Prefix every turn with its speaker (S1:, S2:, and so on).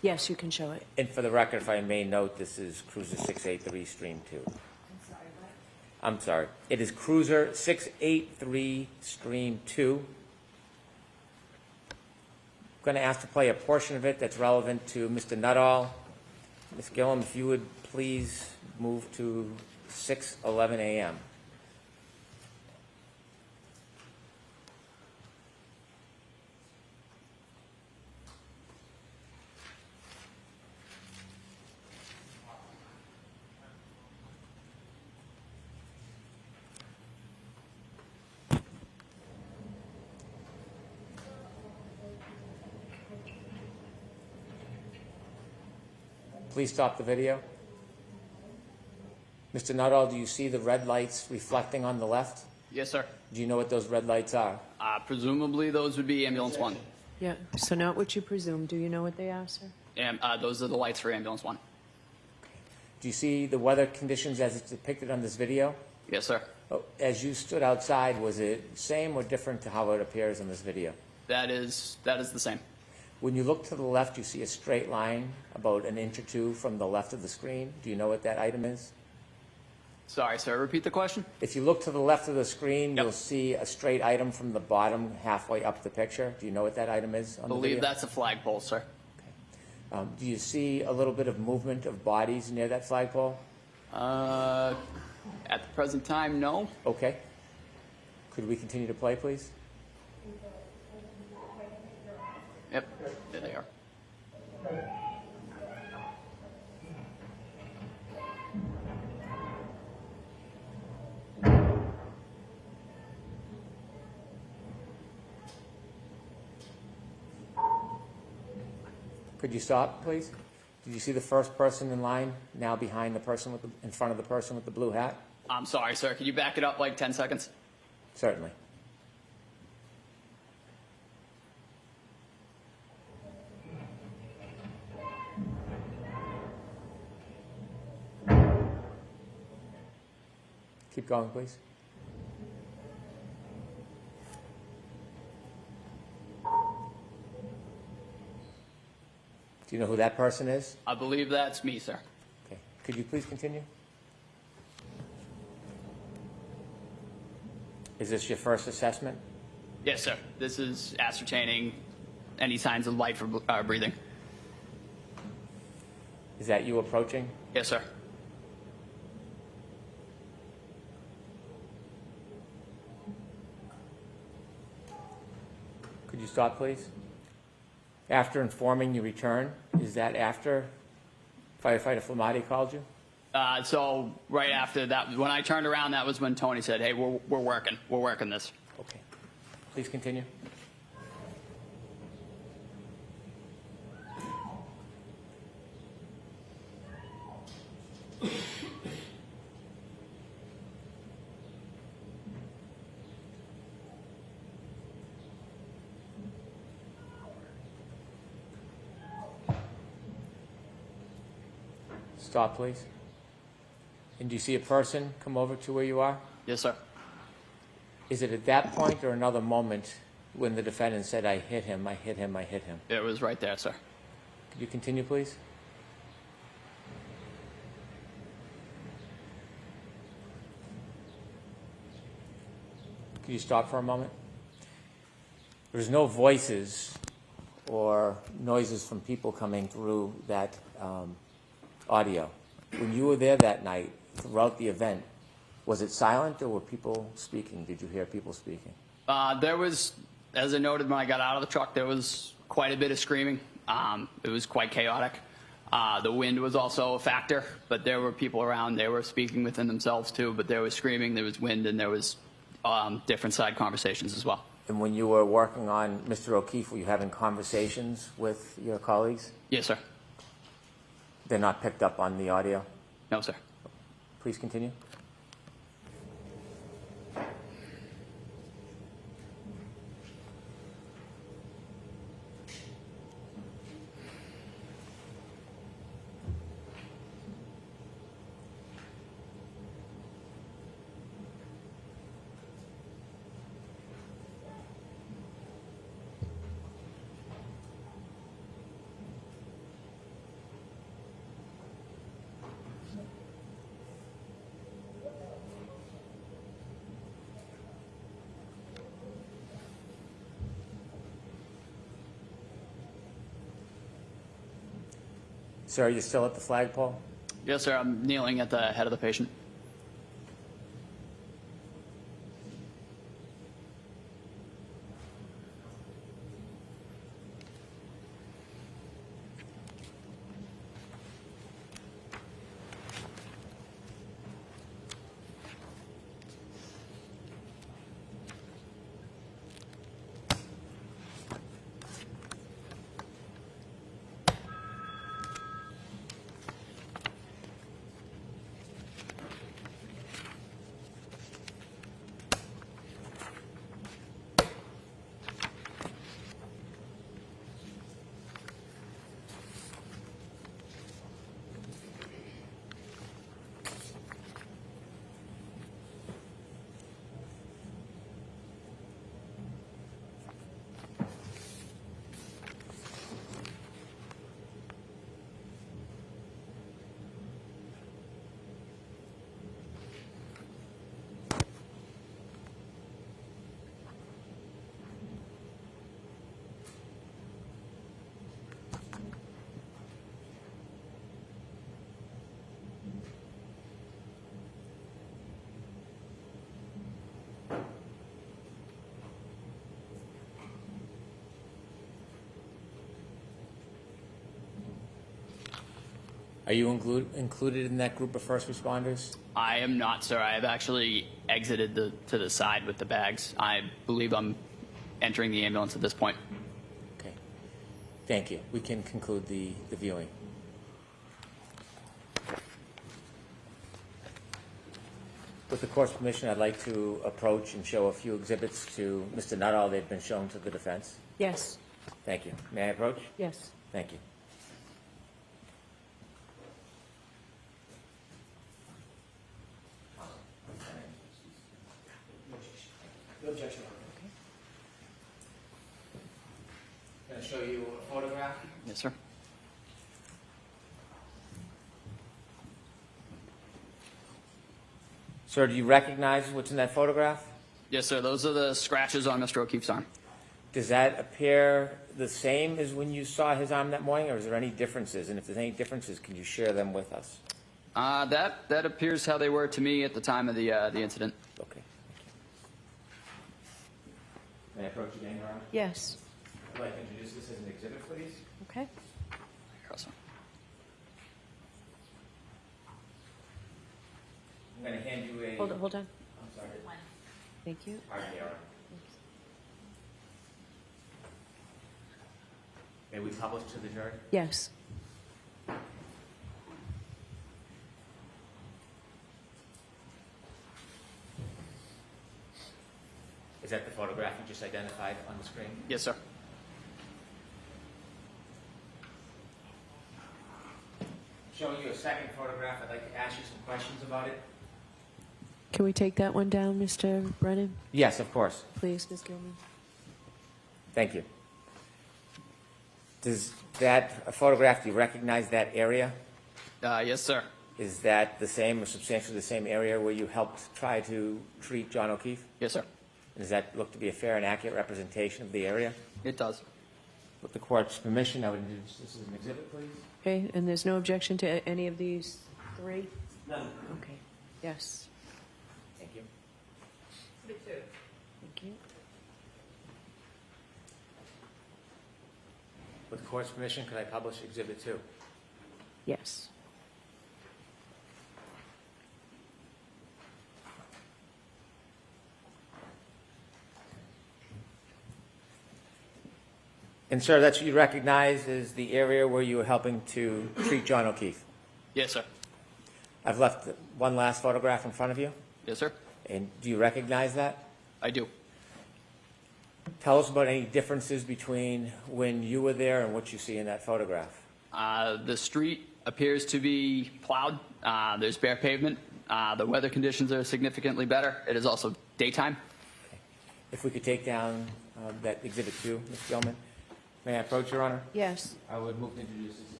S1: Yes, you can show it.
S2: And for the record, if I may note, this is Cruiser 683 Stream 2. I'm sorry. It is Cruiser 683 Stream 2. I'm going to ask to play a portion of it that's relevant to Mr. Nuttall. Ms. Gillum, if you would please move to 6:11 a.m. Please stop the video. Mr. Nuttall, do you see the red lights reflecting on the left?
S3: Yes, sir.
S2: Do you know what those red lights are?
S3: Presumably those would be ambulance 1.
S1: Yeah, so not what you presume. Do you know what they are, sir?
S3: And those are the lights for ambulance 1.
S2: Do you see the weather conditions as it's depicted on this video?
S3: Yes, sir.
S2: Oh, as you stood outside, was it same or different to how it appears in this video?
S3: That is the same.
S2: When you look to the left, you see a straight line about an inch or two from the left of the screen. Do you know what that item is?
S3: Sorry, sir. Repeat the question.
S2: If you look to the left of the screen,
S3: Yep.
S2: you'll see a straight item from the bottom halfway up the picture. Do you know what that item is on
S3: I
S2: the
S3: believe
S2: video?
S3: that's a flagpole, sir.
S2: Do you see a little bit of movement of bodies near that flagpole?
S3: At the present time, no.
S2: Okay. Could we continue to play, please?
S3: Yep, there they are.
S2: Could you stop, please? Did you see the first person in line now behind the person with in front of the person with the blue hat?
S3: I'm sorry, sir. Could you back it up like 10 seconds?
S2: Certainly. Keep going, please. Do you know who that person is?
S3: I believe that's me, sir.
S2: Okay. Could you please continue? Is this your first assessment?
S3: Yes, sir. This is ascertaining any signs of life or breathing.
S2: Is that you approaching?
S3: Yes, sir.
S2: Could you stop, please? After informing you return, is that after Firefighter Flamati called you?
S3: So right after that, when I turned around, that was when Tony said, "Hey, we're working this."
S2: Okay. Please continue. Stop, please. And do you see a person come over to where you are?
S3: Yes, sir.
S2: Is it at that point or another moment when the defendant said, I hit him, I hit him, I hit him?
S3: It was right there, sir.
S2: Could you continue, please? Could you stop for a moment? There's no voices or noises from people coming through that audio. When you were there that night, throughout the event, was it silent or were people speaking? Did you hear people speaking?
S3: There was, as I noted when I got out of the truck, there was quite a bit of screaming. It was quite chaotic. The wind was also a factor, but there were people around. They were speaking within themselves too, but there was screaming, there was wind, and there was different side conversations as well.
S2: And when you were working on Mr. O'Keefe, were you having conversations with your colleagues?
S3: Yes, sir.
S2: They're not picked up on the audio?
S3: No, sir.
S2: Please continue. Sir, are you still at the flagpole?
S3: Yes, sir. I'm kneeling at the head of the patient.
S2: Are you included in that group of first responders?
S3: I am not, sir. I have actually exited to the side with the bags. I believe I'm entering the ambulance at this point.
S2: Okay. Thank you. We can conclude the viewing. With the court's permission, I'd like to approach and show a few exhibits to Mr. Nuttall. They've been shown to the defense.
S1: Yes.
S2: Thank you. May I approach?
S1: Yes.
S2: Thank you. No objection. I'm going to show you a photograph.
S3: Yes, sir.
S2: Sir, do you recognize what's in that photograph?
S3: Yes, sir. Those are the scratches on Mr. O'Keefe's arm.
S2: Does that appear the same as when you saw his arm that morning, or is there any differences? And if there's any differences, can you share them with us?
S3: That appears how they were to me at the time of the incident.
S2: Okay. May I approach again, Your Honor?
S1: Yes.
S2: I'd like to introduce this as an exhibit, please.
S1: Okay.
S3: Awesome.
S2: I'm going to hand you a...
S1: Hold on.
S2: I'm sorry.
S1: Thank you.
S2: Pardon me, Your Honor. May we publish to the jury?
S1: Yes.
S2: Is that the photograph you just identified on the screen?
S3: Yes, sir.
S2: Showing you a second photograph, I'd like to ask you some questions about it.
S1: Can we take that one down, Mr. Brennan?
S2: Yes, of course.
S1: Please, Ms. Gilman.
S2: Thank you. Does that photograph, do you recognize that area?
S3: Yes, sir.
S2: Is that the same or substantially the same area where you helped try to treat John O'Keefe?
S3: Yes, sir.
S2: Does that look to be a fair and accurate representation of the area?
S3: It does.
S2: With the court's permission, I would introduce this as an exhibit, please.
S1: Okay, and there's no objection to any of these three?
S2: None.
S1: Okay. Yes.
S2: Thank you.
S1: Thank you.
S2: With the court's permission, could I publish exhibit 2?
S1: Yes.
S2: And sir, that's what you recognize as the area where you were helping to treat John O'Keefe.
S3: Yes, sir.
S2: I've left one last photograph in front of you.
S3: Yes, sir.
S2: And do you recognize that?
S3: I do.
S2: Tell us about any differences between when you were there and what you see in that photograph.
S3: The street appears to be plowed. There's bare pavement. The weather conditions are significantly better. It is also daytime.
S2: If we could take down that exhibit 2, Ms. Gilman. May I approach, Your Honor?
S1: Yes.
S2: I would move to introduce this